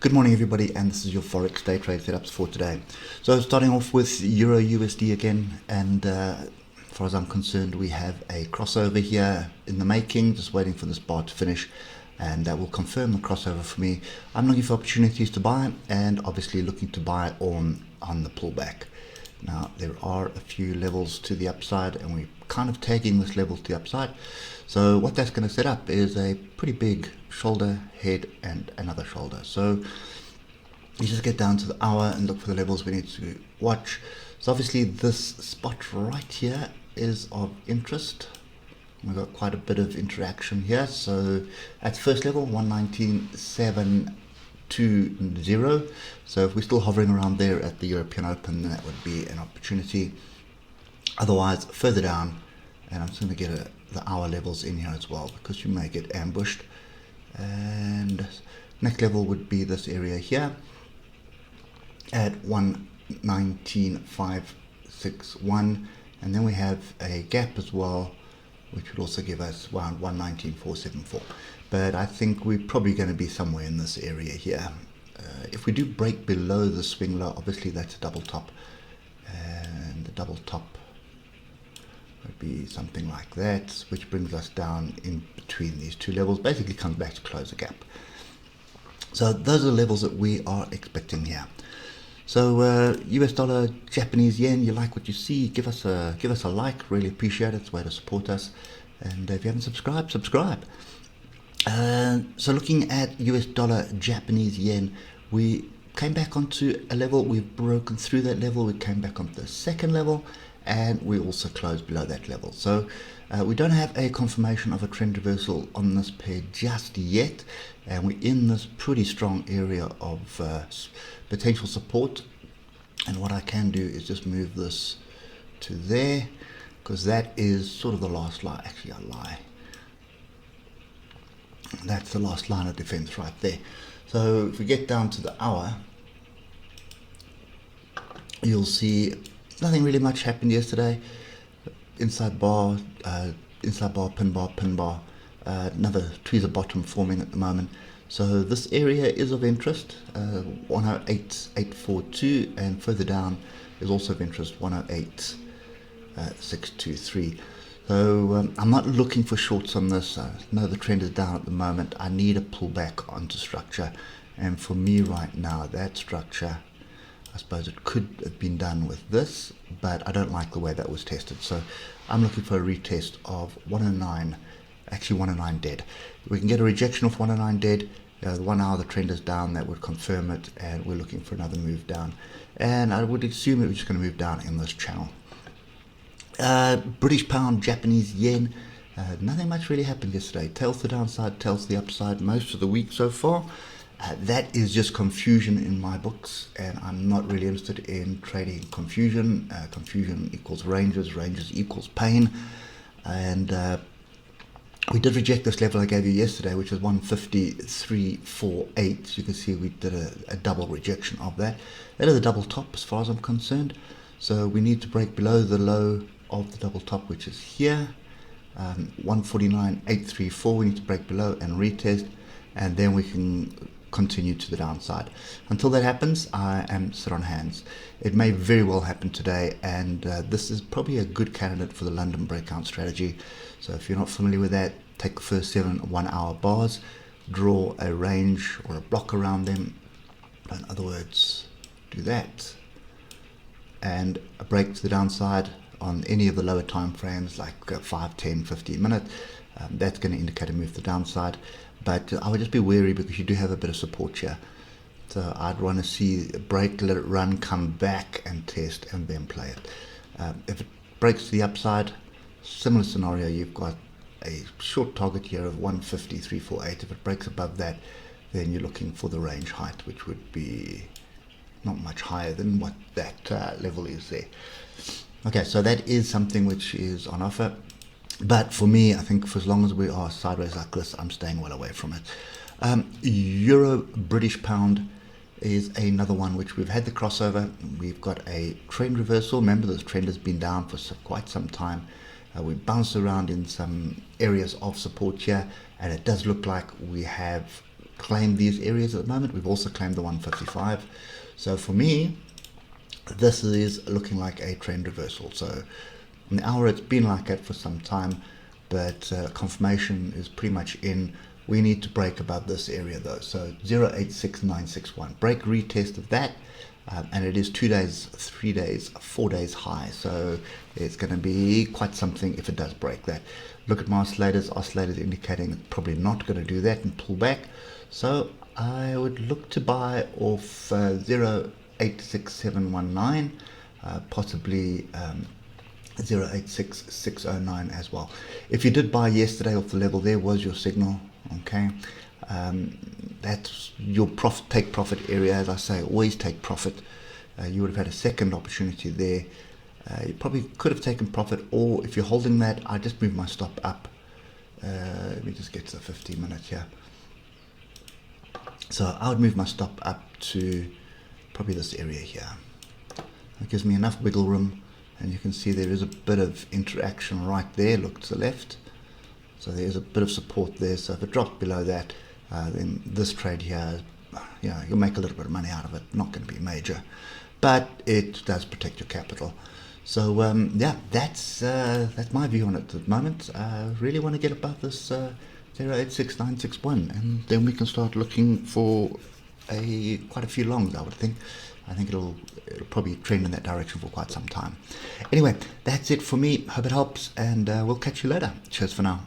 Good morning everybody, and this is your Forex day trade setups for today. So starting off with Euro USD again, and as far as I'm concerned we have a crossover here in the making, just waiting for this bar to finish, and that will confirm the crossover for me. I'm looking for opportunities to buy, and obviously looking to buy on the pullback. Now there are a few levels to the upside, and we're kind of tagging this level to the upside. So what that's going to set up is a pretty big shoulder, head, and another shoulder. So you just get down to the hour and look for the levels we need to watch. So obviously this spot right here is of interest. We've got quite a bit of interaction here. So at first level, 119.720. So if we're still hovering around there at the European Open, then that would be an opportunity. Otherwise, further down, and I'm just going to get the hour levels in here as well, because you may get ambushed. And next level would be this area here at 119.561, and then we have a gap as well, which would also give us around 119.474. But I think we're probably going to be somewhere in this area here. If we do break below the swing low, obviously that's a double top, and the double top would be something like that, which brings us down in between these two levels, basically comes back to close the gap. So those are the levels that we are expecting here. So US dollar, Japanese yen, you like what you see, give us a like, really appreciate it. It's a way to support us, and if you haven't subscribed, subscribe. So looking at US dollar, Japanese yen, we came back onto a level, we've broken through that level, we came back onto the second level, and we also closed below that level. So we don't have a confirmation of a trend reversal on this pair just yet, and we're in this pretty strong area of potential support. And what I can do is just move this to there, because that is sort of the last line. Actually, I lie. That's the last line of defense right there. So if we get down to the hour, you'll see nothing really much happened yesterday. Inside bar, pin bar, another tweezer bottom forming at the moment. So this area is of interest, 108.842, and further down is also of interest, 108.623. So I'm not looking for shorts on this. I know the trend is down at the moment. I need a pullback onto structure, and for me right now, that structure, I suppose it could have been done with this, but I don't like the way that was tested. So I'm looking for a retest of 109, actually 109 dead. If we can get a rejection of 109 dead, the 1 hour the trend is down, that would confirm it, and we're looking for another move down. And I would assume it was just going to move down in this channel. British pound, Japanese yen, nothing much really happened yesterday. Tails to the downside, tails to the upside most of the week so far. That is just confusion in my books, and I'm not really interested in trading confusion. Confusion equals ranges, ranges equals pain, and we did reject this level I gave you yesterday, which was 153.48. You can see we did a double rejection of that. That is a double top as far as I'm concerned. So we need to break below the low of the double top, which is here, 149.834. We need to break below and retest, and then we can continue to the downside. Until that happens, I am sit on hands. It may very well happen today, and this is probably a good candidate for the London breakout strategy. So if you're not familiar with that, take the first 7 1 hour bars, draw a range or a block around them. In other words, do that, and a break to the downside on any of the lower time frames, like 5, 10, 15 minutes. That's going to indicate a move to the downside. But I would just be wary, because you do have a bit of support here. So I'd want to see a break, let it run, come back and test, and then play it. If it breaks to the upside, similar scenario, you've got a short target here of 150.348. If it breaks above that, then you're looking for the range height, which would be not much higher than what that level is there. Okay, so that is something which is on offer. But for me, I think for as long as we are sideways like this, I'm staying well away from it. Euro British pound is another one which we've had the crossover. We've got a trend reversal. Remember, this trend has been down for quite some time. We bounced around in some areas of support here, and it does look like we have claimed these areas at the moment. We've also claimed the 155. So for me, this is looking like a trend reversal. So on the hour, it's been like that for some time, but confirmation is pretty much in. We need to break above this area though. So 086961, break retest of that. And it is 2 days, 3 days, 4 days high. So it's going to be quite something if it does break that. Look at my oscillators indicating it's probably not going to do that and pull back. So I would look to buy off 086719, possibly 086609 as well. If you did buy yesterday off the level, there was your signal. Okay, that's your take profit area. As I say, always take profit. You would have had a second opportunity there. You probably could have taken profit, or if you're holding that, I just move my stop up. Let me just get to the 15 minutes here. So I would move my stop up to probably this area here. It gives me enough wiggle room, and you can see there is a bit of interaction right there. Look to the left. So there's a bit of support there. So if it drops below that, then this trade here, you'll make a little bit of money out of it. Not going to be major, but it does protect your capital. So yeah, that's my view on it at the moment. I really want to get above this 086961, and then we can start looking for quite a few longs, I would think. I think it'll probably trend in that direction for quite some time. Anyway, that's it for me. Hope it helps, and we'll catch you later. Cheers for now.